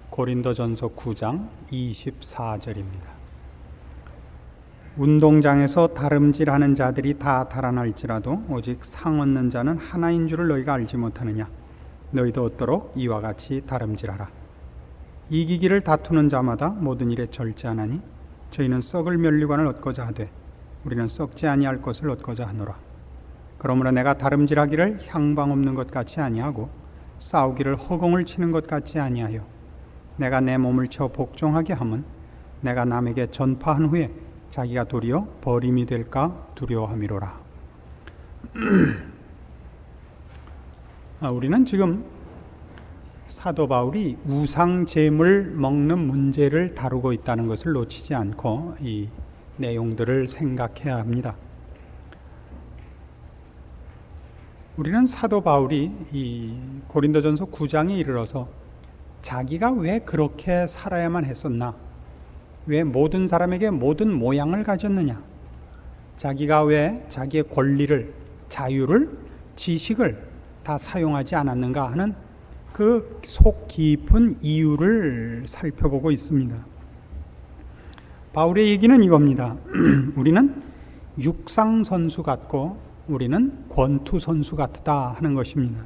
고린도전서 9장 24절입니다. 운동장에서 다름질하는 자들이 다 달아날지라도 오직 상 얻는 자는 하나인 줄을 너희가 알지 못하느냐. 너희도 얻도록 이와 같이 다름질하라. 이기기를 다투는 자마다 모든 일에 절제하나니 저희는 썩을 면류관을 얻고자 하되 우리는 썩지 아니할 것을 얻고자 하노라. 그러므로 내가 다름질하기를 향방 없는 것 같이 아니하고 싸우기를 허공을 치는 것 같이 아니하여 내가 내 몸을 쳐 복종하게 함은 내가 남에게 전파한 후에 자기가 도리어 버림이 될까 두려워함이로라. 우리는 지금 사도 바울이 우상 제물 먹는 문제를 다루고 있다는 것을 놓치지 않고 이 내용들을 생각해야 합니다. 우리는 사도 바울이 이 고린도전서 9장에 이르러서 자기가 왜 그렇게 살아야만 했었나? 왜 모든 사람에게 모든 모양을 가졌느냐? 자기가 왜 자기의 권리를, 자유를, 지식을 다 사용하지 않았는가 하는 그 속 깊은 이유를 살펴보고 있습니다. 바울의 얘기는 이겁니다. 우리는 육상 선수 같고 우리는 권투 선수 같다 하는 것입니다.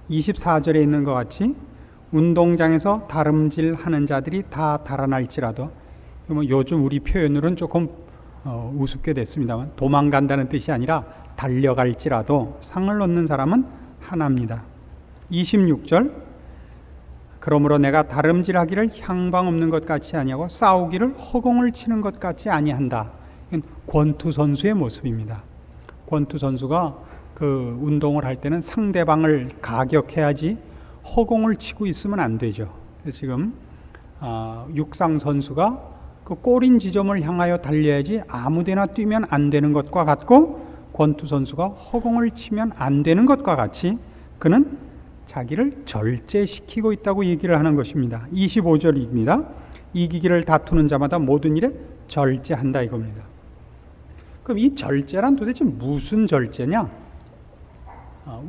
24절에 있는 것 같이 운동장에서 다름질하는 자들이 다 달아날지라도, 요즘 우리 표현으로는 조금 우습게 됐습니다만 도망간다는 뜻이 아니라 달려갈지라도 상을 얻는 사람은 하나입니다. 26절, 그러므로 내가 다름질하기를 향방 없는 것 같이 아니하고 싸우기를 허공을 치는 것 같이 아니한다. 권투 선수의 모습입니다. 권투 선수가 그 운동을 할 때는 상대방을 가격해야지 허공을 치고 있으면 안 되죠. 지금 육상 선수가 그 골인 지점을 향하여 달려야지 아무데나 뛰면 안 되는 것과 같고, 권투 선수가 허공을 치면 안 되는 것과 같이 그는 자기를 절제시키고 있다고 얘기를 하는 것입니다. 25절입니다. 이기기를 다투는 자마다 모든 일에 절제한다 이겁니다. 그럼 이 절제란 도대체 무슨 절제냐?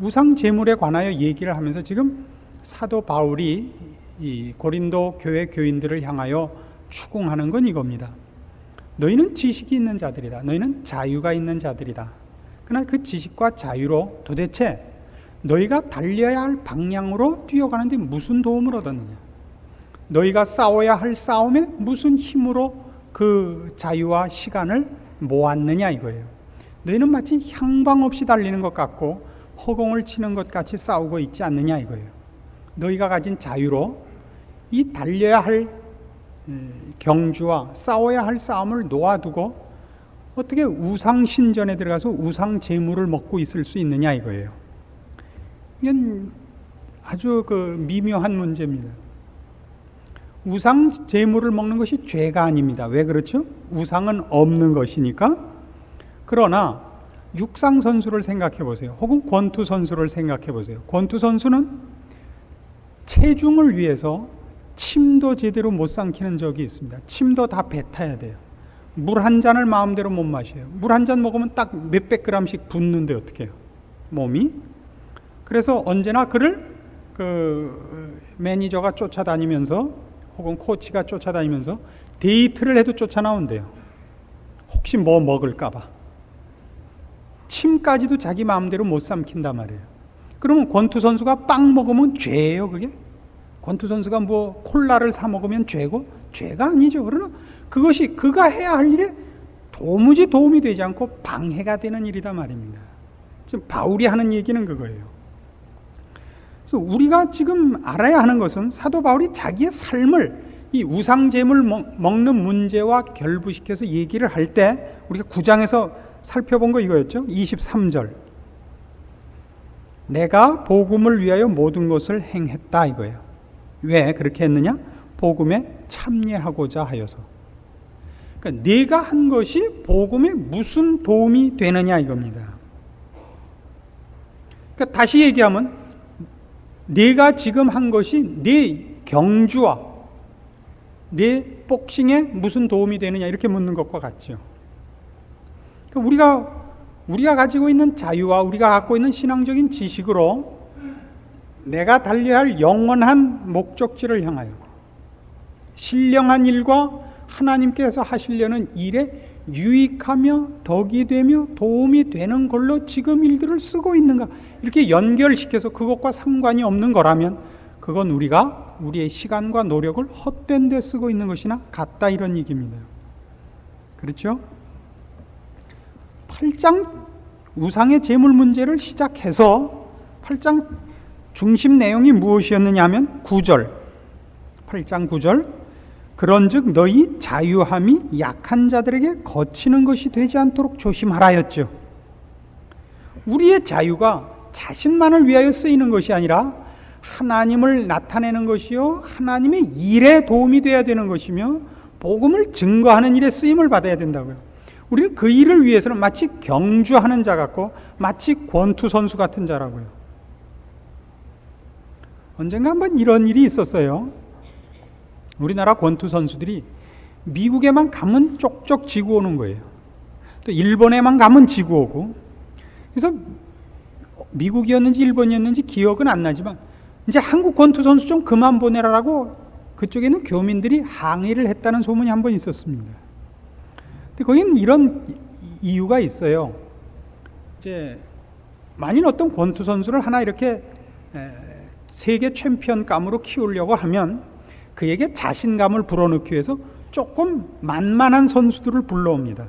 우상 제물에 관하여 얘기를 하면서 지금 사도 바울이 이 고린도 교회 교인들을 향하여 추궁하는 건 이겁니다. 너희는 지식이 있는 자들이다. 너희는 자유가 있는 자들이다. 그러나 그 지식과 자유로 도대체 너희가 달려야 할 방향으로 뛰어가는데 무슨 도움을 얻었느냐? 너희가 싸워야 할 싸움에 무슨 힘으로 그 자유와 시간을 모았느냐 이거예요. 너희는 마치 향방 없이 달리는 것 같고 허공을 치는 것 같이 싸우고 있지 않느냐 이거예요. 너희가 가진 자유로 이 달려야 할 경주와 싸워야 할 싸움을 놓아두고 어떻게 우상 신전에 들어가서 우상 제물을 먹고 있을 수 있느냐 이거예요. 이건 아주 미묘한 문제입니다. 우상 제물을 먹는 것이 죄가 아닙니다. 왜 그렇죠? 우상은 없는 것이니까. 그러나 육상 선수를 생각해 보세요. 혹은 권투 선수를 생각해 보세요. 권투 선수는 체중을 위해서 침도 제대로 못 삼키는 적이 있습니다. 침도 다 뱉어야 돼요. 물 한 잔을 마음대로 못 마셔요. 물 한 잔 먹으면 딱 몇백 그램씩 붓는데 어떻게 해요? 몸이. 그래서 언제나 그를 매니저가 쫓아다니면서 혹은 코치가 쫓아다니면서 데이트를 해도 쫓아나온대요. 혹시 뭐 먹을까 봐. 침까지도 자기 마음대로 못 삼킨단 말이에요. 그러면 권투 선수가 빵 먹으면 죄예요, 그게? 권투 선수가 뭐 콜라를 사 먹으면 죄고? 죄가 아니죠. 그러나 그것이 그가 해야 할 일에 도무지 도움이 되지 않고 방해가 되는 일이다 말입니다. 지금 바울이 하는 얘기는 그거예요. 그래서 우리가 지금 알아야 하는 것은 사도 바울이 자기의 삶을 이 우상제물 먹는 문제와 결부시켜서 얘기를 할 때 우리가 9장에서 살펴본 거 이거였죠. 23절. 내가 복음을 위하여 모든 것을 행했다 이거예요. 왜 그렇게 했느냐? 복음에 참여하고자 하여서. 그러니까 내가 한 것이 복음에 무슨 도움이 되느냐 이겁니다. 그러니까 다시 얘기하면 내가 지금 한 것이 내 경주와 내 복싱에 무슨 도움이 되느냐 이렇게 묻는 것과 같죠. 그러니까 우리가 가지고 있는 자유와 우리가 갖고 있는 신앙적인 지식으로 내가 달려야 할 영원한 목적지를 향하여 신령한 일과 하나님께서 하시려는 일에 유익하며 덕이 되며 도움이 되는 걸로 지금 일들을 쓰고 있는가, 이렇게 연결시켜서 그것과 상관이 없는 거라면 그건 우리가 우리의 시간과 노력을 헛된 데 쓰고 있는 것이나 같다, 이런 얘기입니다. 그렇죠? 8장 우상의 재물 문제를 시작해서 8장 중심 내용이 무엇이었느냐 하면 9절, 8장 9절, 그런즉 너희 자유함이 약한 자들에게 거치는 것이 되지 않도록 조심하라였죠. 우리의 자유가 자신만을 위하여 쓰이는 것이 아니라 하나님을 나타내는 것이요, 하나님의 일에 도움이 되어야 되는 것이며 복음을 증거하는 일에 쓰임을 받아야 된다고요. 우리는 그 일을 위해서는 마치 경주하는 자 같고 마치 권투 선수 같은 자라고요. 언젠가 한번 이런 일이 있었어요. 우리나라 권투 선수들이 미국에만 가면 쪽쪽 지고 오는 거예요. 또 일본에만 가면 지고 오고. 그래서 미국이었는지 일본이었는지 기억은 안 나지만 이제 한국 권투 선수 좀 그만 보내라라고 그쪽에는 교민들이 항의를 했다는 소문이 한번 있었습니다. 근데 거기는 이런 이유가 있어요. 이제 만일 어떤 권투 선수를 하나 이렇게 세계 챔피언감으로 키우려고 하면 그에게 자신감을 불어넣기 위해서 조금 만만한 선수들을 불러옵니다.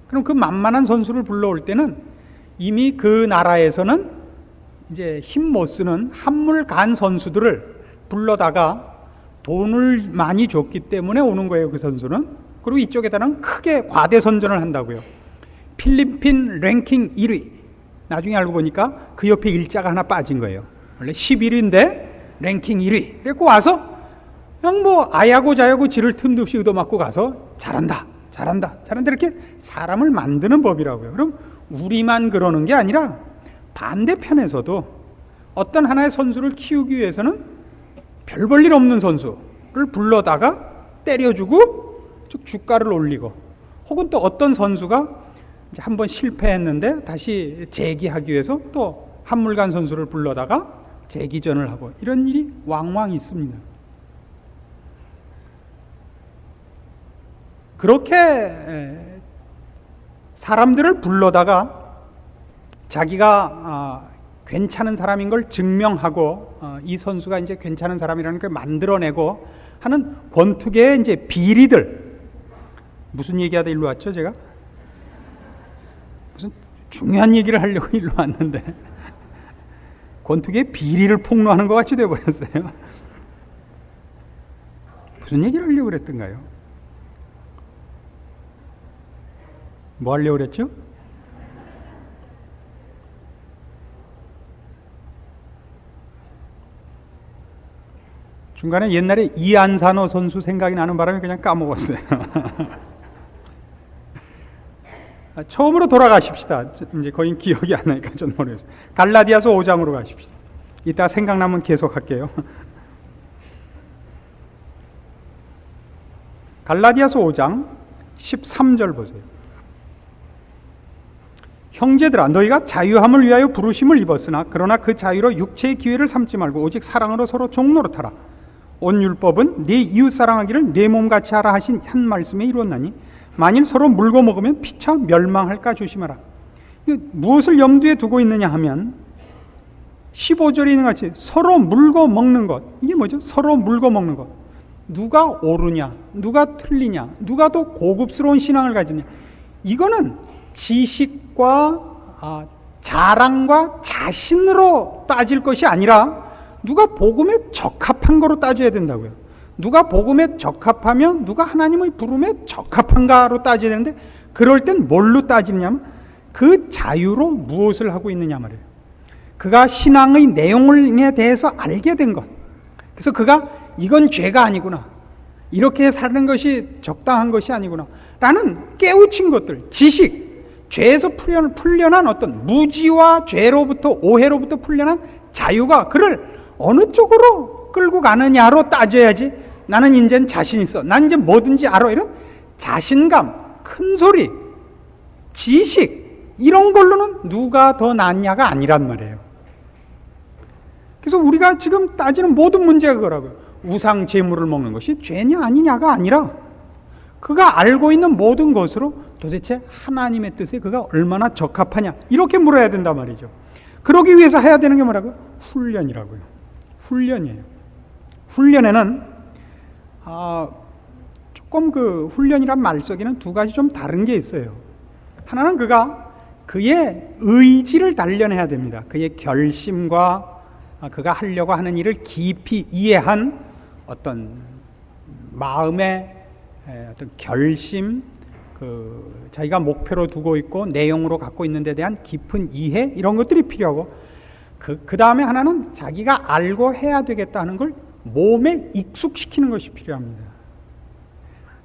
그럼 그 만만한 선수를 불러올 때는 이미 그 나라에서는 이제 힘 못 쓰는 한물간 선수들을 불러다가 돈을 많이 줬기 때문에 오는 거예요, 그 선수는. 그리고 이쪽에다는 크게 과대 선전을 한다고요. 필리핀 랭킹 1위. 나중에 알고 보니까 그 옆에 일자가 하나 빠진 거예요. 원래 11위인데 랭킹 1위. 그래고 와서 그냥 뭐 아야고 자야고 지를 틈도 없이 얻어맞고 가서 잘한다, 잘한다, 잘한다, 이렇게 사람을 만드는 법이라고요. 그럼 우리만 그러는 게 아니라 반대편에서도 어떤 하나의 선수를 키우기 위해서는 별 볼 일 없는 선수를 불러다가 때려주고 즉 주가를 올리고, 혹은 또 어떤 선수가 이제 한번 실패했는데 다시 재기하기 위해서 또 한물간 선수를 불러다가 재기전을 하고, 이런 일이 왕왕 있습니다. 그렇게 사람들을 불러다가 자기가 괜찮은 사람인 걸 증명하고 이 선수가 이제 괜찮은 사람이라는 걸 만들어내고 하는 권투계의 이제 비리들. 무슨 얘기하다 일로 왔죠, 제가? 무슨 중요한 얘기를 하려고 일로 왔는데 권투계의 비리를 폭로하는 것 같이 되어버렸어요. 무슨 얘기를 하려고 그랬던가요? 뭐 하려고 그랬죠? 중간에 옛날에 이안산호 선수 생각이 나는 바람에 그냥 까먹었어요. 처음으로 돌아가십시다. 이제 거의 기억이 안 나니까 좀 모르겠어요. 갈라디아서 5장으로 가십시다. 이따 생각나면 계속 할게요. 갈라디아서 5장 13절 보세요. 형제들아, 너희가 자유함을 위하여 부르심을 입었으나 그러나 그 자유로 육체의 기회를 삼지 말고 오직 사랑으로 서로 종노릇하라. 온 율법은 네 이웃 사랑하기를 내 몸같이 하라 하신 한 말씀에 이루었나니 만일 서로 물고 먹으면 피차 멸망할까 조심하라. 무엇을 염두에 두고 있느냐 하면 15절에 있는 것 같이 서로 물고 먹는 것. 이게 뭐죠? 서로 물고 먹는 것. 누가 옳으냐, 누가 틀리냐, 누가 더 고급스러운 신앙을 가지냐. 이거는 지식과 자랑과 자신으로 따질 것이 아니라 누가 복음에 적합한 거로 따져야 된다고요. 누가 복음에 적합하면 누가 하나님의 부름에 적합한가로 따져야 되는데, 그럴 땐 뭘로 따지냐면 그 자유로 무엇을 하고 있느냐 말이에요. 그가 신앙의 내용에 대해서 알게 된 것. 그래서 그가 이건 죄가 아니구나, 이렇게 사는 것이 적당한 것이 아니구나 라는 깨우친 것들, 지식, 죄에서 풀려난 어떤 무지와 죄로부터, 오해로부터 풀려난 자유가 그를 어느 쪽으로 끌고 가느냐로 따져야지, 나는 이제는 자신 있어, 난 이제 뭐든지 알아, 이런 자신감, 큰소리, 지식, 이런 걸로는 누가 더 낫냐가 아니란 말이에요. 그래서 우리가 지금 따지는 모든 문제가 그거라고요. 우상 제물을 먹는 것이 죄냐 아니냐가 아니라 그가 알고 있는 모든 것으로 도대체 하나님의 뜻에 그가 얼마나 적합하냐 이렇게 물어야 된단 말이죠. 그러기 위해서 해야 되는 게 뭐라고요? 훈련이라고요. 훈련이에요. 훈련에는 조금 그 훈련이란 말석에는 두 가지 좀 다른 게 있어요. 하나는 그의 의지를 단련해야 됩니다. 그의 결심과 그가 하려고 하는 일을 깊이 이해한 어떤 마음의 어떤 결심, 자기가 목표로 두고 있고 내용으로 갖고 있는 데 대한 깊은 이해 이런 것들이 필요하고 그 다음에 하나는 자기가 알고 해야 되겠다는 걸 몸에 익숙시키는 것이 필요합니다.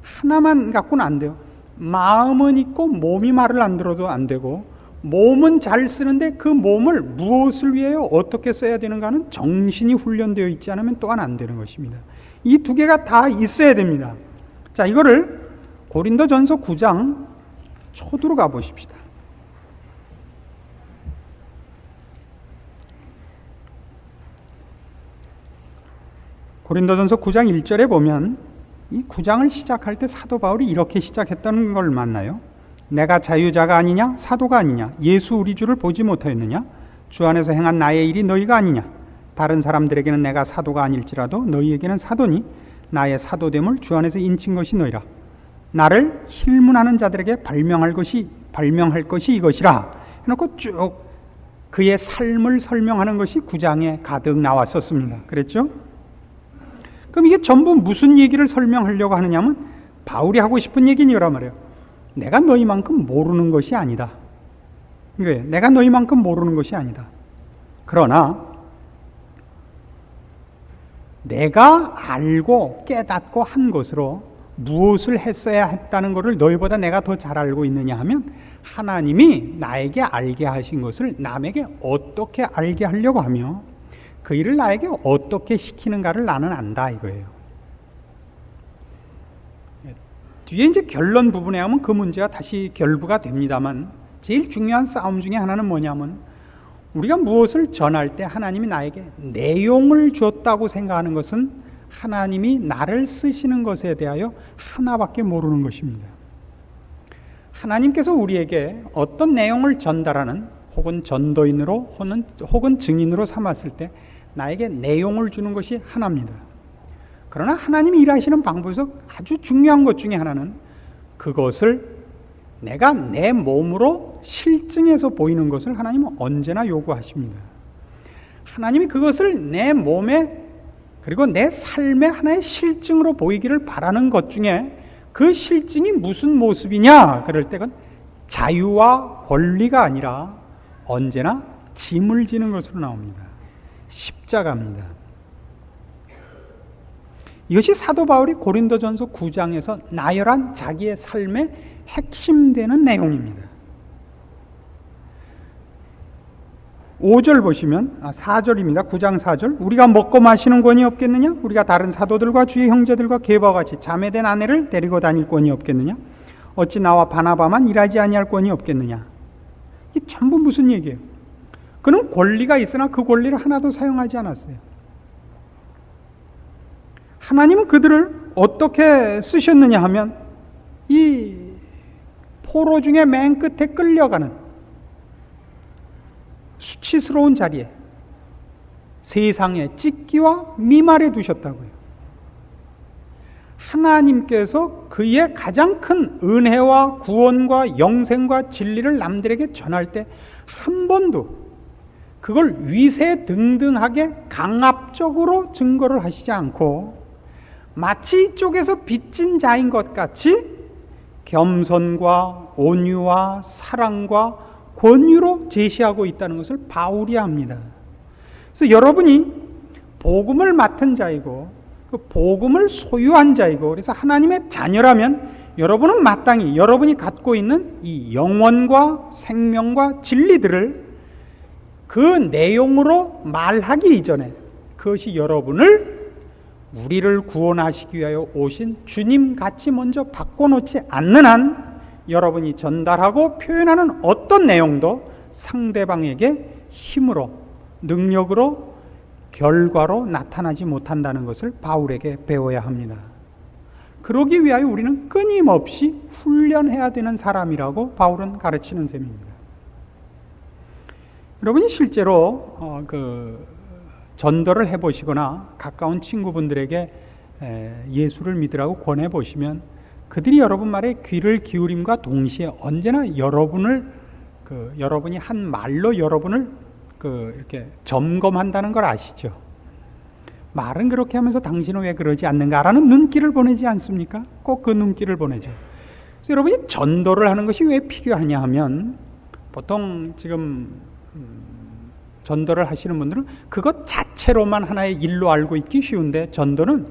하나만 갖고는 안 돼요. 마음은 있고 몸이 말을 안 들어도 안 되고 몸은 잘 쓰는데 그 몸을 무엇을 위해요? 어떻게 써야 되는가는 정신이 훈련되어 있지 않으면 또한 안 되는 것입니다. 이 두 개가 다 있어야 됩니다. 자, 이거를 고린도전서 9장 초두로 가보십시다. 고린도전서 9장 1절에 보면 이 9장을 시작할 때 사도 바울이 이렇게 시작했다는 걸 만나요. 내가 자유자가 아니냐? 사도가 아니냐? 예수 우리 주를 보지 못하였느냐? 주 안에서 행한 나의 일이 너희가 아니냐? 다른 사람들에게는 내가 사도가 아닐지라도 너희에게는 사도니 나의 사도됨을 주 안에서 인친 것이 너희라. 나를 힐문하는 자들에게 발명할 것이 이것이라 해놓고 쭉 그의 삶을 설명하는 것이 9장에 가득 나왔었습니다. 그랬죠? 그럼 이게 전부 무슨 얘기를 설명하려고 하느냐면 바울이 하고 싶은 얘기는 이란 말이에요. 내가 너희만큼 모르는 것이 아니다. 왜? 내가 너희만큼 모르는 것이 아니다. 그러나 내가 알고 깨닫고 한 것으로 무엇을 했어야 했다는 것을 너희보다 내가 더 잘 알고 있느냐 하면 하나님이 나에게 알게 하신 것을 남에게 어떻게 알게 하려고 하며 그 일을 나에게 어떻게 시키는가를 나는 안다 이거예요. 뒤에 이제 결론 부분에 하면 그 문제가 다시 결부가 됩니다만 제일 중요한 싸움 중에 하나는 뭐냐면 우리가 무엇을 전할 때 하나님이 나에게 내용을 줬다고 생각하는 것은 하나님이 나를 쓰시는 것에 대하여 하나밖에 모르는 것입니다. 하나님께서 우리에게 어떤 내용을 전달하는 혹은 전도인으로 혹은 증인으로 삼았을 때 나에게 내용을 주는 것이 하나입니다. 그러나 하나님이 일하시는 방법에서 아주 중요한 것 중에 하나는 그것을 내가 내 몸으로 실증해서 보이는 것을 하나님은 언제나 요구하십니다. 하나님이 그것을 내 몸에 그리고 내 삶의 하나의 실증으로 보이기를 바라는 것 중에 그 실증이 무슨 모습이냐? 그럴 때는 자유와 권리가 아니라 언제나 짐을 지는 것으로 나옵니다. 십자가입니다. 이것이 사도 바울이 고린도전서 9장에서 나열한 자기의 삶의 핵심되는 내용입니다. 5절 보시면 4절입니다. 9장 4절 우리가 먹고 마시는 권이 없겠느냐? 우리가 다른 사도들과 주의 형제들과 게바와 같이 자매된 아내를 데리고 다닐 권이 없겠느냐? 어찌 나와 바나바만 일하지 아니할 권이 없겠느냐? 이게 전부 무슨 얘기예요? 그는 권리가 있으나 그 권리를 하나도 사용하지 않았어요. 하나님은 그들을 어떻게 쓰셨느냐 하면 이 포로 중에 맨 끝에 끌려가는 수치스러운 자리에 세상의 찢기와 미말에 두셨다고요. 하나님께서 그의 가장 큰 은혜와 구원과 영생과 진리를 남들에게 전할 때 한 번도 그걸 위세등등하게 강압적으로 증거를 하시지 않고 마치 이쪽에서 빚진 자인 것 같이 겸손과 온유와 사랑과 권유로 제시하고 있다는 것을 바울이 합니다. 그래서 여러분이 복음을 맡은 자이고 그 복음을 소유한 자이고 그래서 하나님의 자녀라면 여러분은 마땅히 여러분이 갖고 있는 이 영원과 생명과 진리들을 그 내용으로 말하기 이전에 그것이 여러분을 우리를 구원하시기 위하여 오신 주님 같이 먼저 바꿔놓지 않는 한 여러분이 전달하고 표현하는 어떤 내용도 상대방에게 힘으로 능력으로 결과로 나타나지 못한다는 것을 바울에게 배워야 합니다. 그러기 위하여 우리는 끊임없이 훈련해야 되는 사람이라고 바울은 가르치는 셈입니다. 여러분이 실제로 전도를 해보시거나 가까운 친구분들에게 예수를 믿으라고 권해보시면 그들이 여러분 말에 귀를 기울임과 동시에 언제나 여러분이 한 말로 여러분을 이렇게 점검한다는 걸 아시죠? 말은 그렇게 하면서 당신은 왜 그러지 않는가라는 눈길을 보내지 않습니까? 꼭 그 눈길을 보내죠. 그래서 여러분이 전도를 하는 것이 왜 필요하냐 하면 보통 지금 전도를 하시는 분들은 그것 자체로만 하나의 일로 알고 있기 쉬운데 전도는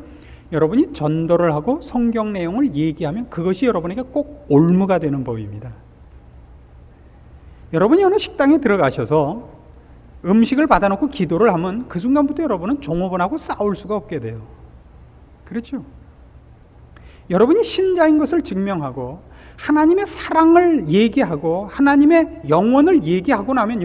여러분이 전도를 하고 성경 내용을 얘기하면 그것이 여러분에게 꼭 올무가 되는 법입니다. 여러분이 어느 식당에 들어가셔서 음식을 받아놓고 기도를 하면 그 순간부터 여러분은 종업원하고 싸울 수가 없게 돼요. 그렇죠? 여러분이 신자인 것을 증명하고 하나님의 사랑을 얘기하고 하나님의 영원을 얘기하고 나면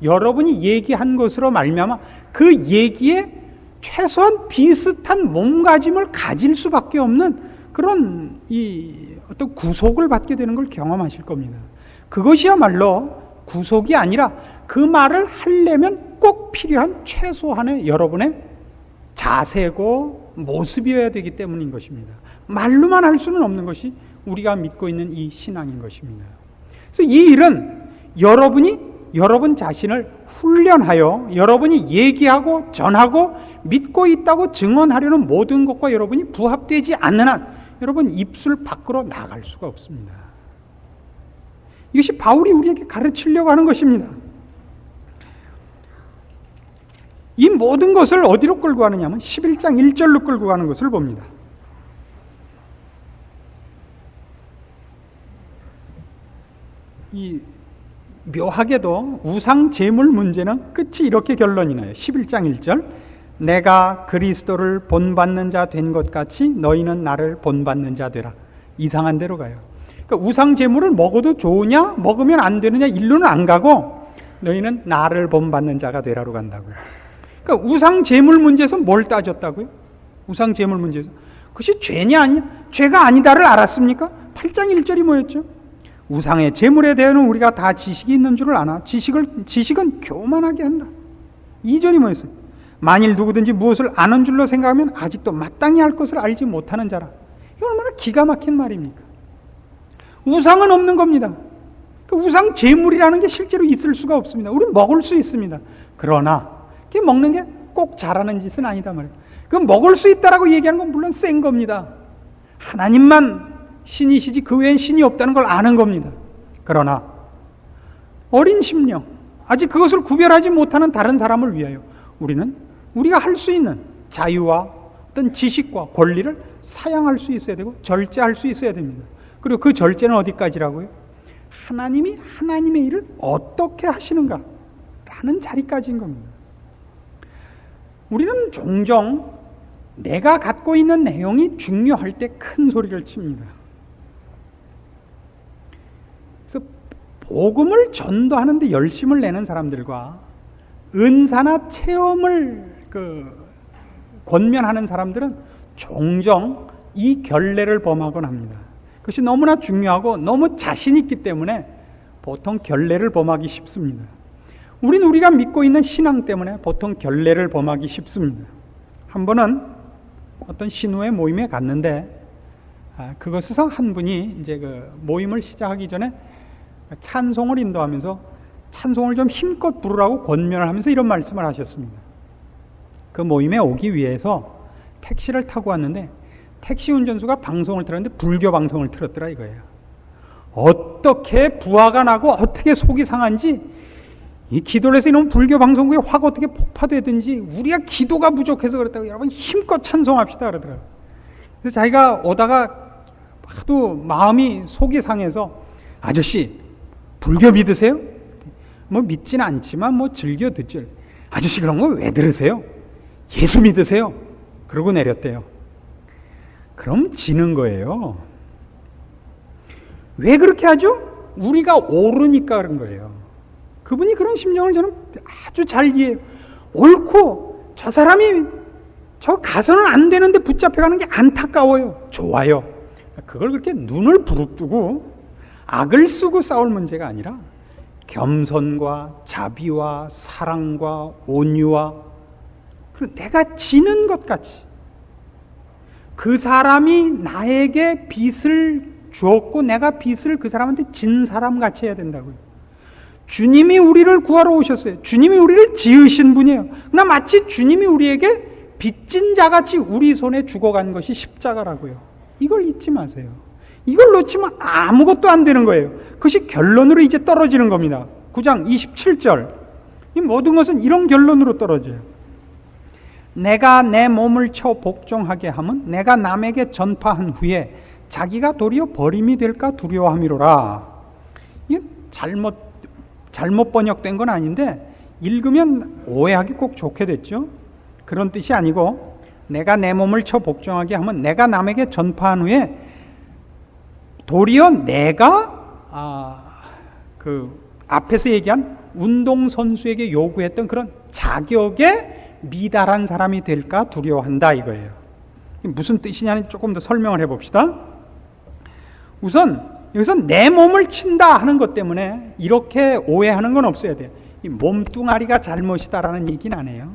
여러분이 얘기한 것으로 말미암아 그 얘기에 최소한 비슷한 몸가짐을 가질 수밖에 없는 그런 어떤 구속을 받게 되는 걸 경험하실 겁니다. 그것이야말로 구속이 아니라 그 말을 하려면 꼭 필요한 최소한의 여러분의 자세고 모습이어야 되기 때문인 것입니다. 말로만 할 수는 없는 것이 우리가 믿고 있는 이 신앙인 것입니다. 그래서 이 일은 여러분이 여러분 자신을 훈련하여 여러분이 얘기하고 전하고 믿고 있다고 증언하려는 모든 것과 여러분이 부합되지 않는 한 여러분 입술 밖으로 나갈 수가 없습니다. 이것이 바울이 우리에게 가르치려고 하는 것입니다. 이 모든 것을 어디로 끌고 가느냐 하면 11장 1절로 끌고 가는 것을 봅니다. 이 묘하게도 우상 제물 문제는 끝이 이렇게 결론이 나요. 11장 1절 내가 그리스도를 본받는 자 된 것 같이 너희는 나를 본받는 자 되라. 이상한 데로 가요. 그러니까 우상 제물을 먹어도 좋으냐 먹으면 안 되느냐 일로는 안 가고 너희는 나를 본받는 자가 되라로 간다고요. 그러니까 우상 제물 문제에서 뭘 따졌다고요? 우상 제물 문제에서 그것이 죄냐 아니냐? 죄가 아니다를 알았습니까? 8장 1절이 뭐였죠? 우상의 제물에 대해서는 우리가 다 지식이 있는 줄을 아나 지식은 교만하게 한다. 2절이 뭐였어요? 만일 누구든지 무엇을 아는 줄로 생각하면 아직도 마땅히 할 것을 알지 못하는 자라. 이거 얼마나 기가 막힌 말입니까? 우상은 없는 겁니다. 그 우상 제물이라는 게 실제로 있을 수가 없습니다. 우리는 먹을 수 있습니다. 그러나 그게 먹는 게 꼭 잘하는 짓은 아니다 말이에요. 그 먹을 수 있다라고 얘기하는 건 물론 센 겁니다. 하나님만 신이시지 그 외엔 신이 없다는 걸 아는 겁니다. 그러나 어린 심령, 아직 그것을 구별하지 못하는 다른 사람을 위하여 우리는 우리가 할 수 있는 자유와 어떤 지식과 권리를 사양할 수 있어야 되고 절제할 수 있어야 됩니다. 그리고 그 절제는 어디까지라고요? 하나님이 하나님의 일을 어떻게 하시는가 라는 자리까지인 겁니다. 우리는 종종 내가 갖고 있는 내용이 중요할 때 큰 소리를 칩니다. 그래서 복음을 전도하는 데 열심을 내는 사람들과 은사나 체험을 권면하는 사람들은 종종 이 결례를 범하곤 합니다. 그것이 너무나 중요하고 너무 자신 있기 때문에 보통 결례를 범하기 쉽습니다. 우리가 믿고 있는 신앙 때문에 보통 결례를 범하기 쉽습니다. 한 번은 어떤 신우의 모임에 갔는데 그것에서 한 분이 이제 그 모임을 시작하기 전에 찬송을 인도하면서 찬송을 좀 힘껏 부르라고 권면을 하면서 이런 말씀을 하셨습니다. 그 모임에 오기 위해서 택시를 타고 왔는데 택시 운전수가 방송을 틀었는데 불교 방송을 틀었더라 이거예요. 어떻게 부하가 나고 어떻게 속이 상한지 이 기도를 해서 이놈 불교 방송국에 확 어떻게 폭파되든지 우리가 기도가 부족해서 그렇다고 여러분 힘껏 찬송합시다 그러더라고요. 그래서 자기가 오다가 하도 마음이 속이 상해서 아저씨 불교 믿으세요? 뭐 믿지는 않지만 뭐 즐겨 듣죠. 아저씨 그런 거 왜 들으세요? 예수 믿으세요? 그러고 내렸대요. 그럼 지는 거예요. 왜 그렇게 하죠? 우리가 오르니까 그런 거예요. 그분이 그런 심정을 저는 아주 잘 이해해요. 옳고 저 사람이 저 가서는 안 되는데 붙잡혀가는 게 안타까워요. 좋아요. 그걸 그렇게 눈을 부릅뜨고 악을 쓰고 싸울 문제가 아니라 겸손과 자비와 사랑과 온유와 그리고 내가 지는 것 같이 그 사람이 나에게 빚을 주었고 내가 빚을 그 사람한테 진 사람 같이 해야 된다고요. 주님이 우리를 구하러 오셨어요. 주님이 우리를 지으신 분이에요. 그러나 마치 주님이 우리에게 빚진 자같이 우리 손에 죽어간 것이 십자가라고요. 이걸 잊지 마세요. 이걸 놓치면 아무것도 안 되는 거예요. 그것이 결론으로 이제 떨어지는 겁니다. 9장 27절. 이 모든 것은 이런 결론으로 떨어져요. 내가 내 몸을 쳐 복종하게 하면 내가 남에게 전파한 후에 자기가 도리어 버림이 될까 두려워함이로라. 이게 잘못 번역된 건 아닌데 읽으면 오해하기 꼭 좋게 됐죠. 그런 뜻이 아니고 내가 내 몸을 쳐 복종하게 하면 내가 남에게 전파한 후에 도리어 내가 그 앞에서 얘기한 운동선수에게 요구했던 그런 자격에 미달한 사람이 될까 두려워한다 이거예요. 무슨 뜻이냐는 조금 더 설명을 해봅시다. 우선 여기서 내 몸을 친다 하는 것 때문에 이렇게 오해하는 건 없어야 돼요. 이 몸뚱아리가 잘못이다라는 얘기는 안 해요.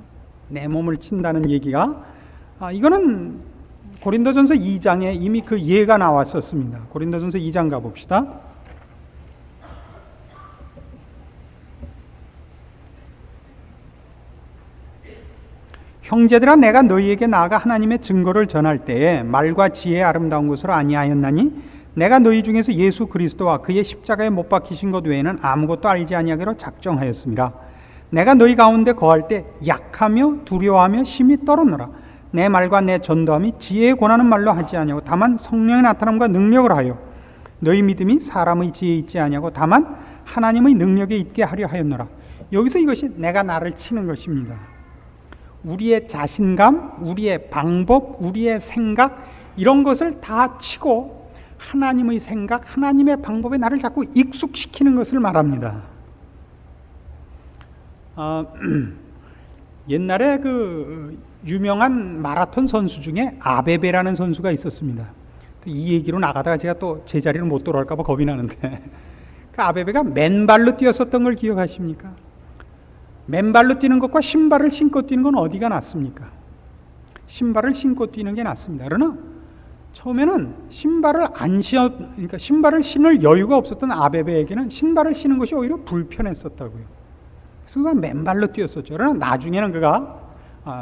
내 몸을 친다는 얘기가 이거는 고린도전서 2장에 이미 그 예가 나왔었습니다. 고린도전서 2장 가봅시다. 형제들아 내가 너희에게 나아가 하나님의 증거를 전할 때에 말과 지혜의 아름다운 것으로 아니하였나니 내가 너희 중에서 예수 그리스도와 그의 십자가에 못 박히신 것 외에는 아무것도 알지 아니하기로 작정하였습니다. 내가 너희 가운데 거할 때 약하며 두려워하며 심히 떨었노라. 내 말과 내 전도함이 지혜의 권하는 말로 하지 아니하고 다만 성령의 나타남과 능력을 하여 너희 믿음이 사람의 지혜에 있지 아니하고 다만 하나님의 능력에 있게 하려 하였노라. 여기서 이것이 내가 나를 치는 것입니다. 우리의 자신감, 우리의 방법, 우리의 생각 이런 것을 다 치고 하나님의 생각, 하나님의 방법에 나를 자꾸 익숙시키는 것을 말합니다. 옛날에 그 유명한 마라톤 선수 중에 아베베라는 선수가 있었습니다. 이 얘기로 나가다가 제가 또 제자리를 못 돌아올까 봐 겁이 나는데 그 아베베가 맨발로 뛰었었던 걸 기억하십니까? 맨발로 뛰는 것과 신발을 신고 뛰는 건 어디가 낫습니까? 신발을 신고 뛰는 게 낫습니다. 그러나 처음에는 그러니까 신발을 신을 여유가 없었던 아베베에게는 신발을 신는 것이 오히려 불편했었다고요. 그래서 그가 맨발로 뛰었었죠. 그러나 나중에는 그가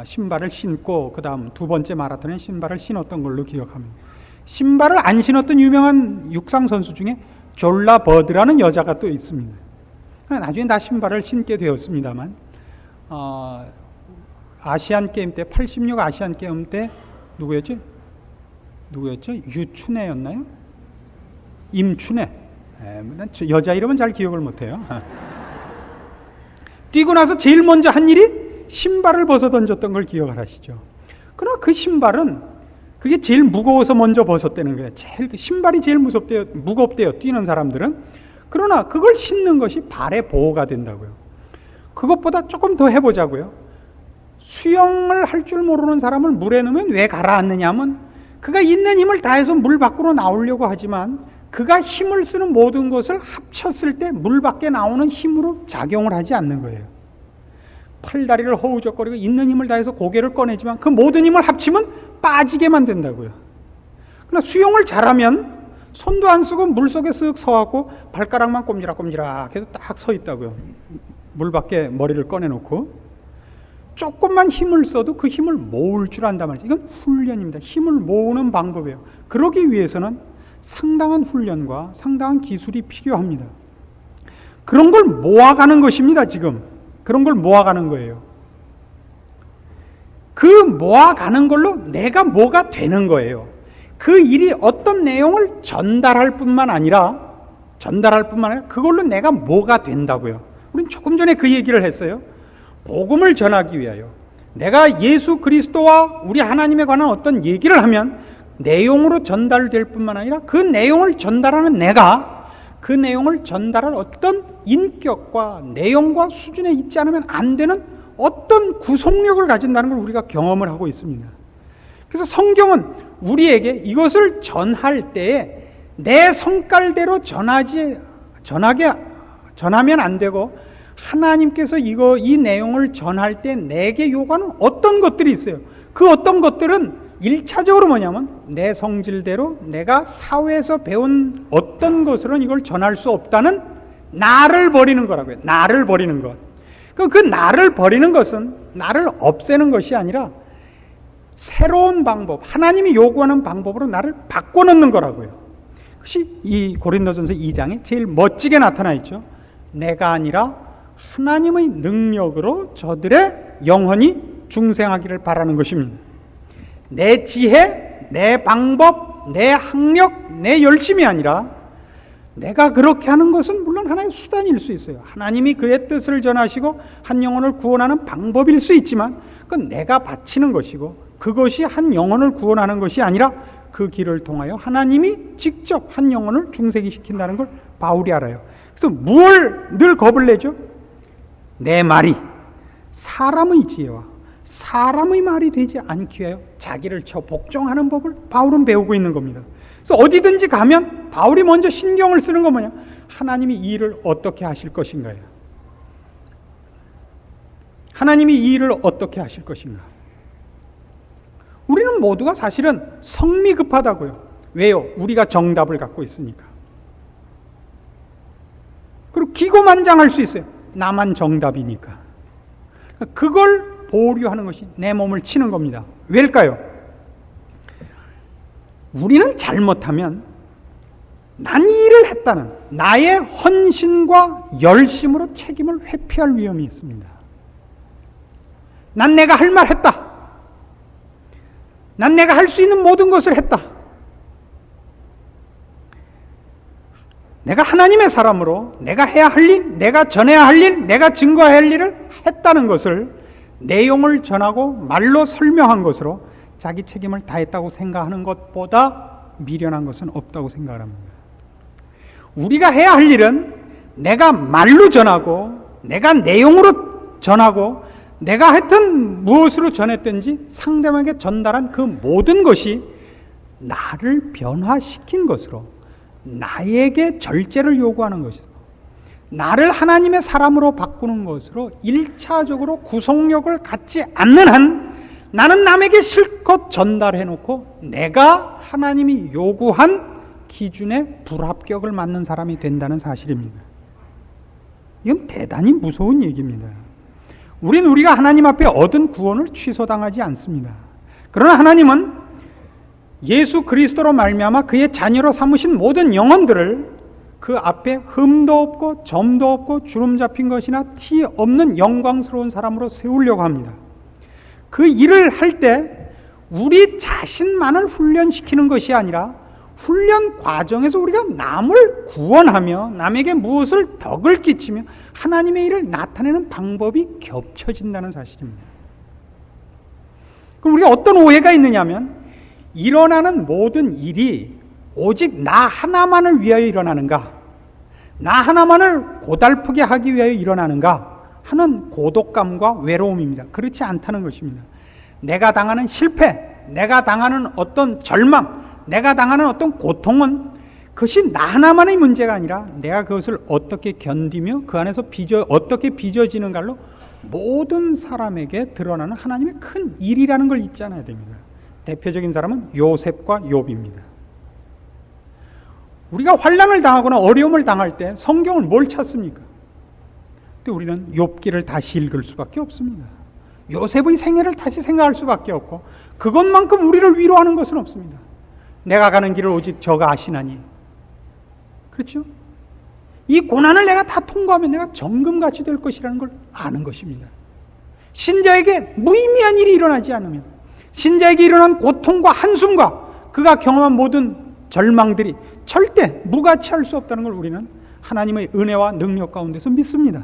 신발을 신고 그 다음 두 번째 마라톤에 신발을 신었던 걸로 기억합니다. 신발을 안 신었던 유명한 육상 선수 중에 졸라 버드라는 여자가 또 있습니다. 나중에 다 신발을 신게 되었습니다만 아시안 게임 때 86 아시안 게임 때 누구였죠? 유춘혜였나요? 임춘혜. 여자 이름은 잘 기억을 못해요. 뛰고 나서 제일 먼저 한 일이 신발을 벗어 던졌던 걸 기억을 하시죠. 그러나 그 신발은 그게 제일 무거워서 먼저 벗었다는 거예요. 신발이 제일 무겁대요. 뛰는 사람들은. 그러나 그걸 신는 것이 발의 보호가 된다고요. 그것보다 조금 더 해보자고요. 수영을 할 줄 모르는 사람을 물에 넣으면 왜 가라앉느냐 하면 그가 있는 힘을 다해서 물 밖으로 나오려고 하지만 그가 힘을 쓰는 모든 것을 합쳤을 때 물 밖에 나오는 힘으로 작용을 하지 않는 거예요. 팔다리를 허우적거리고 있는 힘을 다해서 고개를 꺼내지만 그 모든 힘을 합치면 빠지게만 된다고요. 그러나 수영을 잘하면 손도 안 쓰고 물속에 쓱 서갖고 발가락만 꼼지락꼼지락 해서 딱 서 있다고요. 물 밖에 머리를 꺼내놓고 조금만 힘을 써도 그 힘을 모을 줄 안단 말이죠. 이건 훈련입니다. 힘을 모으는 방법이에요. 그러기 위해서는 상당한 훈련과 상당한 기술이 필요합니다. 그런 걸 모아가는 것입니다. 지금 그런 걸 모아가는 거예요. 그 모아가는 걸로 내가 뭐가 되는 거예요. 그 일이 어떤 내용을 전달할 뿐만 아니라 그걸로 내가 뭐가 된다고요. 우린 조금 전에 그 얘기를 했어요. 복음을 전하기 위하여 내가 예수 그리스도와 우리 하나님에 관한 어떤 얘기를 하면 내용으로 전달될 뿐만 아니라 그 내용을 전달하는 내가 그 내용을 전달할 어떤 인격과 내용과 수준에 있지 않으면 안 되는 어떤 구속력을 가진다는 걸 우리가 경험을 하고 있습니다. 그래서 성경은 우리에게 이것을 전할 때에 내 성깔대로 전하면 안 되고, 하나님께서 이 내용을 전할 때 내게 요구하는 어떤 것들이 있어요. 그 어떤 것들은 1차적으로 뭐냐면 내 성질대로 내가 사회에서 배운 어떤 것으로는 이걸 전할 수 없다는 나를 버리는 거라고요. 나를 버리는 것. 그 나를 버리는 것은 나를 없애는 것이 아니라 새로운 방법, 하나님이 요구하는 방법으로 나를 바꿔놓는 거라고요. 그것이 이 고린도전서 2장에 제일 멋지게 나타나 있죠. 내가 아니라 하나님의 능력으로 저들의 영혼이 중생하기를 바라는 것입니다. 내 지혜, 내 방법, 내 학력, 내 열심이 아니라 내가 그렇게 하는 것은 물론 하나의 수단일 수 있어요. 하나님이 그의 뜻을 전하시고 한 영혼을 구원하는 방법일 수 있지만 그건 내가 바치는 것이고, 그것이 한 영혼을 구원하는 것이 아니라 그 길을 통하여 하나님이 직접 한 영혼을 중생이 시킨다는 걸 바울이 알아요. 그래서 뭘 늘 겁을 내죠? 내 말이 사람의 지혜와 사람의 말이 되지 않기 위하여 자기를 쳐 복종하는 법을 바울은 배우고 있는 겁니다. 그래서 어디든지 가면 바울이 먼저 신경을 쓰는 건 뭐냐? 하나님이 이 일을 어떻게 하실 것인가요? 하나님이 이 일을 어떻게 하실 것인가? 우리는 모두가 사실은 성미급하다고요. 왜요? 우리가 정답을 갖고 있으니까. 그리고 기고만장할 수 있어요. 나만 정답이니까. 그걸 보류하는 것이 내 몸을 치는 겁니다. 왜일까요? 우리는 잘못하면 난 이 일을 했다는 나의 헌신과 열심으로 책임을 회피할 위험이 있습니다. 난 내가 할 말 했다. 난 내가 할 수 있는 모든 것을 했다. 내가 하나님의 사람으로 내가 해야 할 일, 내가 전해야 할 일, 내가 증거해야 할 일을 했다는 것을 내용을 전하고 말로 설명한 것으로 자기 책임을 다했다고 생각하는 것보다 미련한 것은 없다고 생각합니다. 우리가 해야 할 일은 내가 말로 전하고 내가 내용으로 전하고 내가 하여튼 무엇으로 전했든지 상대방에게 전달한 그 모든 것이 나를 변화시킨 것으로 나에게 절제를 요구하는 것이고 나를 하나님의 사람으로 바꾸는 것으로 1차적으로 구속력을 갖지 않는 한 나는 남에게 실컷 전달해놓고 내가 하나님이 요구한 기준에 불합격을 맞는 사람이 된다는 사실입니다. 이건 대단히 무서운 얘기입니다. 우리가 하나님 앞에 얻은 구원을 취소당하지 않습니다. 그러나 하나님은 예수 그리스도로 말미암아 그의 자녀로 삼으신 모든 영혼들을 그 앞에 흠도 없고 점도 없고 주름 잡힌 것이나 티 없는 영광스러운 사람으로 세우려고 합니다. 그 일을 할 때 우리 자신만을 훈련시키는 것이 아니라 훈련 과정에서 우리가 남을 구원하며 남에게 무엇을 덕을 끼치며 하나님의 일을 나타내는 방법이 겹쳐진다는 사실입니다. 그럼 우리가 어떤 오해가 있느냐면 일어나는 모든 일이 오직 나 하나만을 위하여 일어나는가, 나 하나만을 고달프게 하기 위하여 일어나는가 하는 고독감과 외로움입니다. 그렇지 않다는 것입니다. 내가 당하는 실패, 내가 당하는 어떤 절망, 내가 당하는 어떤 고통은 그것이 나 하나만의 문제가 아니라 내가 그것을 어떻게 견디며 그 안에서 어떻게 빚어지는가로 모든 사람에게 드러나는 하나님의 큰 일이라는 걸 잊지 않아야 됩니다. 대표적인 사람은 요셉과 욥입니다. 우리가 환난을 당하거나 어려움을 당할 때 성경을 뭘 찾습니까? 근데 우리는 욥기를 다시 읽을 수밖에 없습니다. 요셉의 생애를 다시 생각할 수밖에 없고 그것만큼 우리를 위로하는 것은 없습니다. 내가 가는 길을 오직 저가 아시나니. 그렇죠? 이 고난을 내가 다 통과하면 내가 정금같이 될 것이라는 걸 아는 것입니다. 신자에게 무의미한 일이 일어나지 않으면, 신자에게 일어난 고통과 한숨과 그가 경험한 모든 절망들이 절대 무가치할 수 없다는 걸 우리는 하나님의 은혜와 능력 가운데서 믿습니다.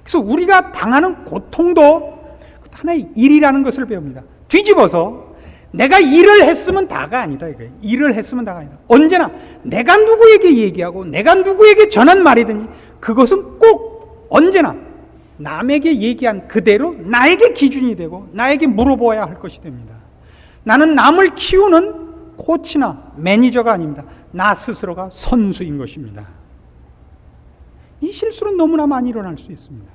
그래서 우리가 당하는 고통도 하나의 일이라는 것을 배웁니다. 뒤집어서 내가 일을 했으면 다가 아니다 이거예요. 일을 했으면 다가 아니다. 언제나 내가 누구에게 얘기하고 내가 누구에게 전한 말이든지 그것은 꼭 언제나 남에게 얘기한 그대로 나에게 기준이 되고 나에게 물어보아야 할 것이 됩니다. 나는 남을 키우는 코치나 매니저가 아닙니다. 나 스스로가 선수인 것입니다. 이 실수는 너무나 많이 일어날 수 있습니다.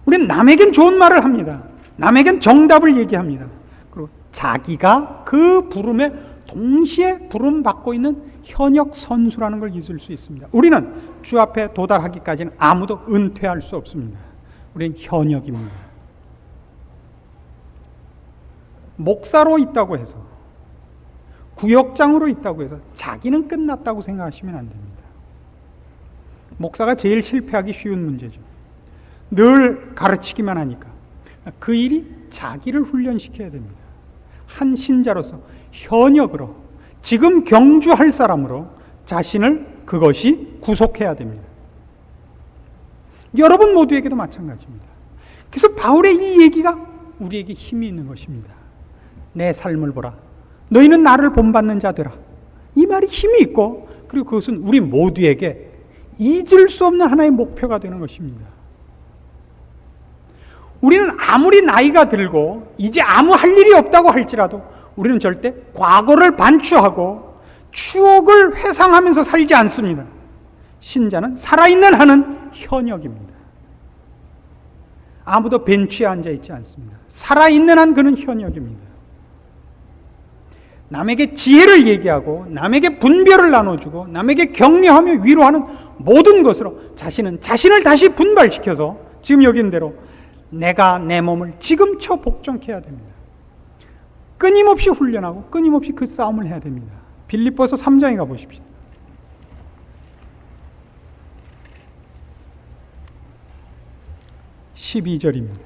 우리는 남에겐 좋은 말을 합니다. 남에겐 정답을 얘기합니다. 그리고 자기가 그 부름에 동시에 부름받고 있는 현역 선수라는 걸 잊을 수 있습니다. 우리는 주 앞에 도달하기까지는 아무도 은퇴할 수 없습니다. 우리는 현역입니다. 목사로 있다고 해서, 구역장으로 있다고 해서 자기는 끝났다고 생각하시면 안 됩니다. 목사가 제일 실패하기 쉬운 문제죠. 늘 가르치기만 하니까. 그 일이 자기를 훈련시켜야 됩니다. 한 신자로서 현역으로, 지금 경주할 사람으로 자신을 그것이 구속해야 됩니다. 여러분 모두에게도 마찬가지입니다. 그래서 바울의 이 얘기가 우리에게 힘이 있는 것입니다. 내 삶을 보라. 너희는 나를 본받는 자 되라. 이 말이 힘이 있고, 그리고 그것은 우리 모두에게 잊을 수 없는 하나의 목표가 되는 것입니다. 우리는 아무리 나이가 들고 이제 아무 할 일이 없다고 할지라도 우리는 절대 과거를 반추하고 추억을 회상하면서 살지 않습니다. 신자는 살아있는 한은 현역입니다. 아무도 벤치에 앉아있지 않습니다. 살아있는 한 그는 현역입니다. 남에게 지혜를 얘기하고 남에게 분별을 나눠주고 남에게 격려하며 위로하는 모든 것으로 자신은 자신을 다시 분발시켜서 지금 여기 있는 대로 내가 내 몸을 지금처 복종케 해야 됩니다. 끊임없이 훈련하고 끊임없이 그 싸움을 해야 됩니다. 빌립보서 3장에 가보십시오. 12절입니다.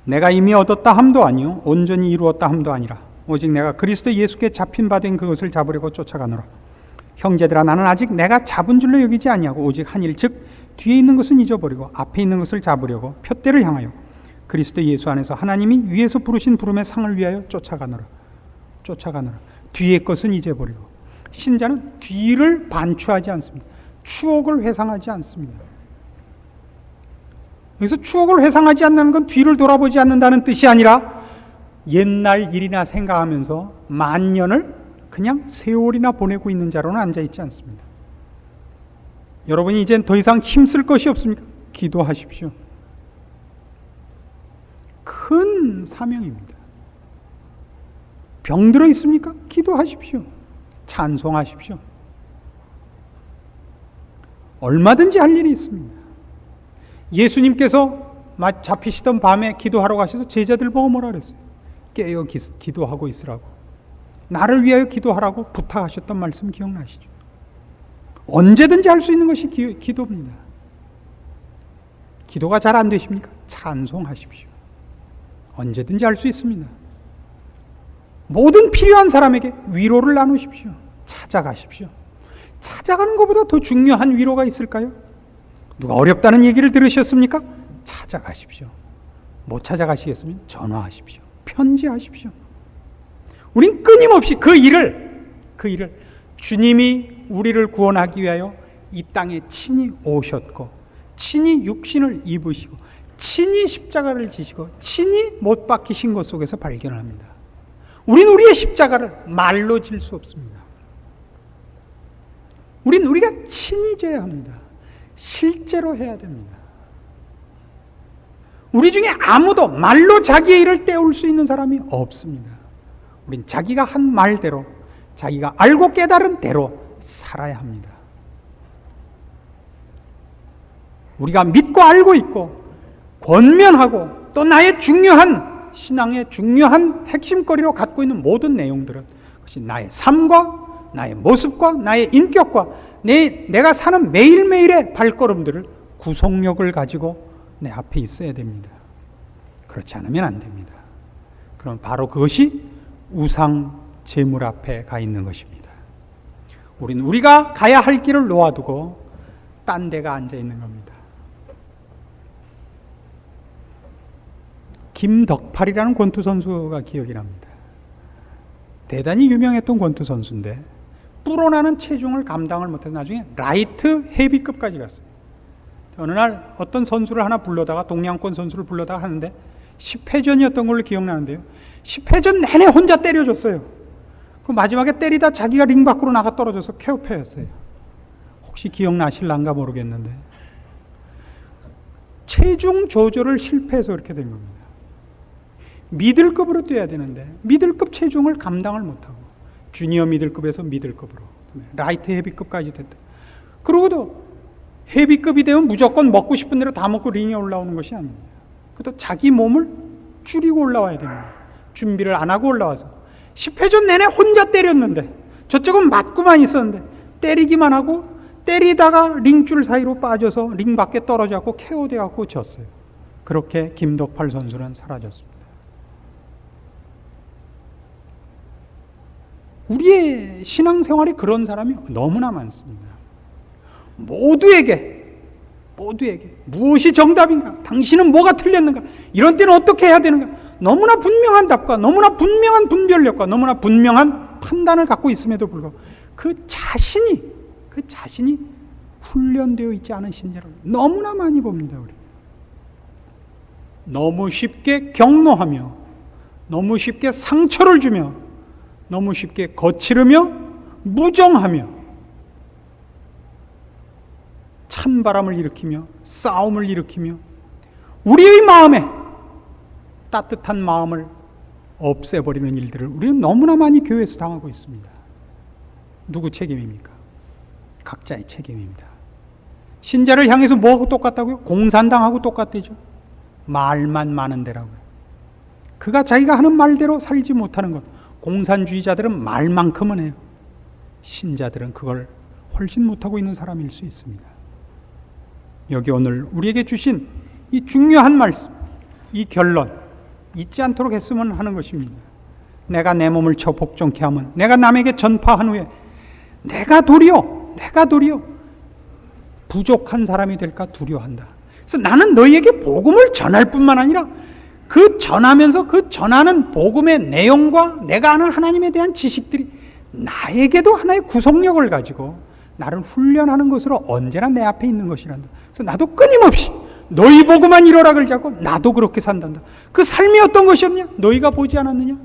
내가 이미 얻었다 함도 아니요 온전히 이루었다 함도 아니라 오직 내가 그리스도 예수께 잡힌 바 된 그것을 잡으려고 쫓아가노라. 형제들아, 나는 아직 내가 잡은 줄로 여기지 아니하고 오직 한 일, 즉 뒤에 있는 것은 잊어버리고 앞에 있는 것을 잡으려고 표대를 향하여 그리스도 예수 안에서 하나님이 위에서 부르신 부름의 상을 위하여 쫓아가노라. 뒤에 것은 잊어버리고. 신자는 뒤를 반추하지 않습니다. 추억을 회상하지 않습니다. 여기서 추억을 회상하지 않는 건 뒤를 돌아보지 않는다는 뜻이 아니라 옛날 일이나 생각하면서 만년을 그냥 세월이나 보내고 있는 자로는 앉아있지 않습니다. 여러분이 이젠 더 이상 힘쓸 것이 없습니까? 기도하십시오. 큰 사명입니다. 병들어 있습니까? 기도하십시오. 찬송하십시오. 얼마든지 할 일이 있습니다. 예수님께서 잡히시던 밤에 기도하러 가셔서 제자들 보고 뭐라 그랬어요? 깨어 기도하고 있으라고. 나를 위하여 기도하라고 부탁하셨던 말씀 기억나시죠? 언제든지 할 수 있는 것이 기도입니다. 기도가 잘 안 되십니까? 찬송하십시오. 언제든지 할 수 있습니다. 모든 필요한 사람에게 위로를 나누십시오. 찾아가십시오. 찾아가는 것보다 더 중요한 위로가 있을까요? 누가 어렵다는 얘기를 들으셨습니까? 찾아가십시오. 못 찾아가시겠으면 전화하십시오. 편지하십시오. 우린 끊임없이 그 일을 주님이 우리를 구원하기 위하여 이 땅에 친히 오셨고 친히 육신을 입으시고 친히 십자가를 지시고 친히 못 박히신 것 속에서 발견을 합니다. 우린 우리의 십자가를 말로 질 수 없습니다. 우린 우리가 친히 져야 합니다. 실제로 해야 됩니다. 우리 중에 아무도 말로 자기의 일을 때울 수 있는 사람이 없습니다. 우린 자기가 한 말대로, 자기가 알고 깨달은 대로 살아야 합니다. 우리가 믿고 알고 있고 권면하고 또 나의 중요한 신앙의 중요한 핵심거리로 갖고 있는 모든 내용들은 그것이 나의 삶과 나의 모습과 나의 인격과 내가 사는 매일매일의 발걸음들을 구속력을 가지고 내 앞에 있어야 됩니다. 그렇지 않으면 안 됩니다. 그럼 바로 그것이 우상 제물 앞에 가 있는 것입니다. 우리는 우리가 가야 할 길을 놓아두고 딴 데가 앉아 있는 겁니다. 김덕팔이라는 권투 선수가 기억이 납니다. 대단히 유명했던 권투 선수인데 불어나는 체중을 감당을 못해서 나중에 라이트 헤비급까지 갔어요. 어느 날 어떤 선수를 하나 불러다가, 동양권 선수를 불러다가 하는데 10회전이었던 걸로 기억나는데요. 10회전 내내 혼자 때려줬어요. 그 마지막에 때리다 자기가 링 밖으로 나가 떨어져서 KO패였어요. 혹시 기억나실란가 모르겠는데 체중 조절을 실패해서 그렇게 된 겁니다. 미들급으로 뛰어야 되는데 미들급 체중을 감당을 못하고 주니어 미들급에서 미들급으로 라이트 헤비급까지 됐다. 그러고도 헤비급이 되면 무조건 먹고 싶은 대로 다 먹고 링에 올라오는 것이 아닙니다. 그것도 자기 몸을 줄이고 올라와야 됩니다. 준비를 안 하고 올라와서 10회전 내내 혼자 때렸는데 저쪽은 맞고만 있었는데 때리기만 하고 때리다가 링줄 사이로 빠져서 링 밖에 떨어져갖고 KO돼갖고 졌어요. 그렇게 김덕팔 선수는 사라졌습니다. 우리의 신앙생활이 그런 사람이 너무나 많습니다. 모두에게 무엇이 정답인가? 당신은 뭐가 틀렸는가? 이런 때는 어떻게 해야 되는가? 너무나 분명한 답과 너무나 분명한 분별력과 너무나 분명한 판단을 갖고 있음에도 불구하고 그 자신이 훈련되어 있지 않은 신자를 너무나 많이 봅니다. 우리 너무 쉽게 격노하며 너무 쉽게 상처를 주며 너무 쉽게 거칠으며 무정하며 찬바람을 일으키며 싸움을 일으키며 우리의 마음에 따뜻한 마음을 없애버리는 일들을 우리는 너무나 많이 교회에서 당하고 있습니다. 누구 책임입니까? 각자의 책임입니다. 신자를 향해서 뭐하고 똑같다고요? 공산당하고 똑같대죠. 말만 많은 데라고요. 그가 자기가 하는 말대로 살지 못하는 것. 공산주의자들은 말만큼은 해요. 신자들은 그걸 훨씬 못하고 있는 사람일 수 있습니다. 여기 오늘 우리에게 주신 이 중요한 말씀, 이 결론 잊지 않도록 했으면 하는 것입니다. 내가 내 몸을 쳐 복종케 하면 내가 남에게 전파한 후에 내가 도리어 부족한 사람이 될까 두려워한다. 그래서 나는 너희에게 복음을 전할 뿐만 아니라 그 전하면서 그 전하는 복음의 내용과 내가 아는 하나님에 대한 지식들이 나에게도 하나의 구속력을 가지고 나를 훈련하는 것으로 언제나 내 앞에 있는 것이란다. 그래서 나도 끊임없이 너희 보고만 이뤄라 그러자고 나도 그렇게 산단다. 그 삶이 어떤 것이었냐? 너희가 보지 않았느냐?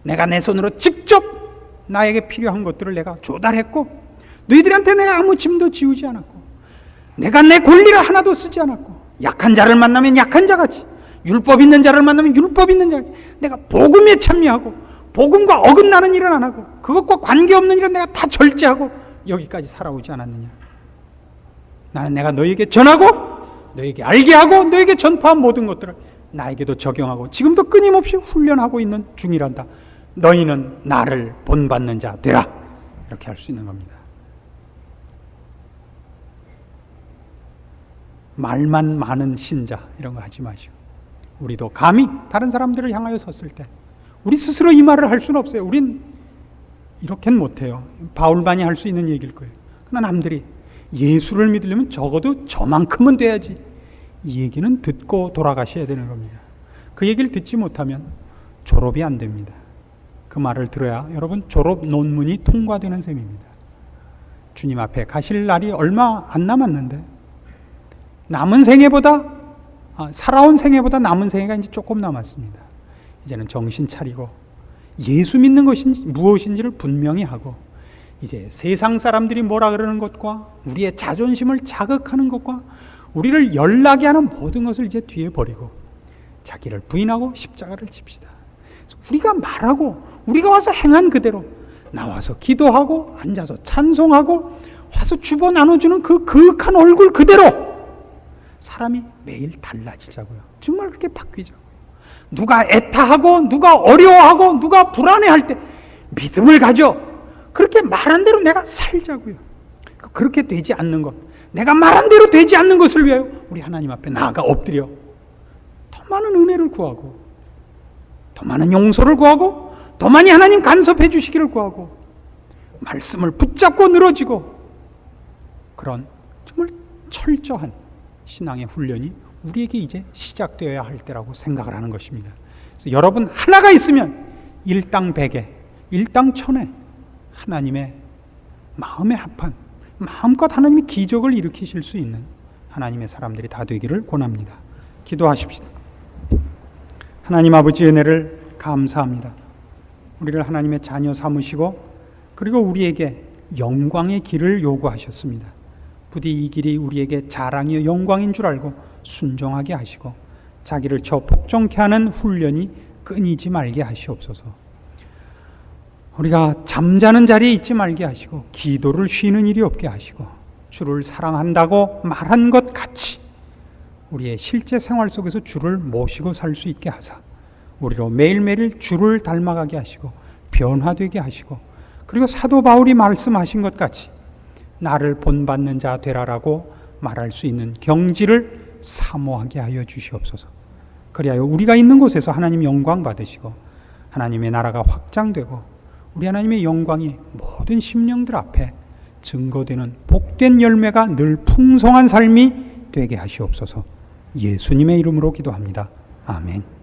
내가 내 손으로 직접 나에게 필요한 것들을 내가 조달했고 너희들한테 내가 아무 짐도 지우지 않았고 내가 내 권리를 하나도 쓰지 않았고 약한 자를 만나면 약한 자같이 율법 있는 자를 만나면 율법 있는 자같이 내가 복음에 참여하고 복음과 어긋나는 일은 안 하고 그것과 관계없는 일은 내가 다 절제하고 여기까지 살아오지 않았느냐? 나는 내가 너에게 전하고 너에게 알게 하고 너에게 전파한 모든 것들을 나에게도 적용하고 지금도 끊임없이 훈련하고 있는 중이란다. 너희는 나를 본받는 자 되라. 이렇게 할 수 있는 겁니다. 말만 많은 신자 이런 거 하지 마시고 우리도 감히 다른 사람들을 향하여 섰을 때 우리 스스로 이 말을 할 수는 없어요. 우린 이렇게는 못해요. 바울만이 할 수 있는 얘기일 거예요. 그러나 남들이 예수를 믿으려면 적어도 저만큼은 돼야지. 이 얘기는 듣고 돌아가셔야 되는 겁니다. 그 얘기를 듣지 못하면 졸업이 안 됩니다. 그 말을 들어야 여러분 졸업 논문이 통과되는 셈입니다. 주님 앞에 가실 날이 얼마 안 남았는데 남은 생애보다 살아온 생애보다 남은 생애가 이제 조금 남았습니다. 이제는 정신 차리고 예수 믿는 것이 무엇인지를 분명히 하고 이제 세상 사람들이 뭐라 그러는 것과 우리의 자존심을 자극하는 것과 우리를 열나게 하는 모든 것을 이제 뒤에 버리고 자기를 부인하고 십자가를 칩시다. 우리가 말하고 우리가 와서 행한 그대로 나와서 기도하고 앉아서 찬송하고 와서 주보 나눠주는 그 그윽한 얼굴 그대로 사람이 매일 달라지자고요. 정말 그렇게 바뀌자고요. 누가 애타하고 누가 어려워하고 누가 불안해할 때 믿음을 가져 그렇게 말한 대로 내가 살자고요. 그렇게 되지 않는 것, 내가 말한 대로 되지 않는 것을 위하여 우리 하나님 앞에 나아가 엎드려 더 많은 은혜를 구하고 더 많은 용서를 구하고 더 많이 하나님 간섭해 주시기를 구하고 말씀을 붙잡고 늘어지고 그런 정말 철저한 신앙의 훈련이 우리에게 이제 시작되어야 할 때라고 생각을 하는 것입니다. 그래서 여러분 하나가 있으면 일당 백에 일당 천에 하나님의 마음의 합한, 마음껏 하나님이 기적을 일으키실 수 있는 하나님의 사람들이 다 되기를 권합니다. 기도하십시다. 하나님 아버지 은혜를 감사합니다. 우리를 하나님의 자녀 삼으시고 그리고 우리에게 영광의 길을 요구하셨습니다. 부디 이 길이 우리에게 자랑이요 영광인 줄 알고 순종하게 하시고 자기를 저 복종케 하는 훈련이 끊이지 말게 하시옵소서. 우리가 잠자는 자리에 있지 말게 하시고 기도를 쉬는 일이 없게 하시고 주를 사랑한다고 말한 것 같이 우리의 실제 생활 속에서 주를 모시고 살 수 있게 하사 우리로 매일매일 주를 닮아가게 하시고 변화되게 하시고 그리고 사도 바울이 말씀하신 것 같이 나를 본받는 자 되라라고 말할 수 있는 경지를 사모하게 하여 주시옵소서. 그리하여 우리가 있는 곳에서 하나님 영광 받으시고 하나님의 나라가 확장되고 우리 하나님의 영광이 모든 심령들 앞에 증거되는 복된 열매가 늘 풍성한 삶이 되게 하시옵소서. 예수님의 이름으로 기도합니다. 아멘.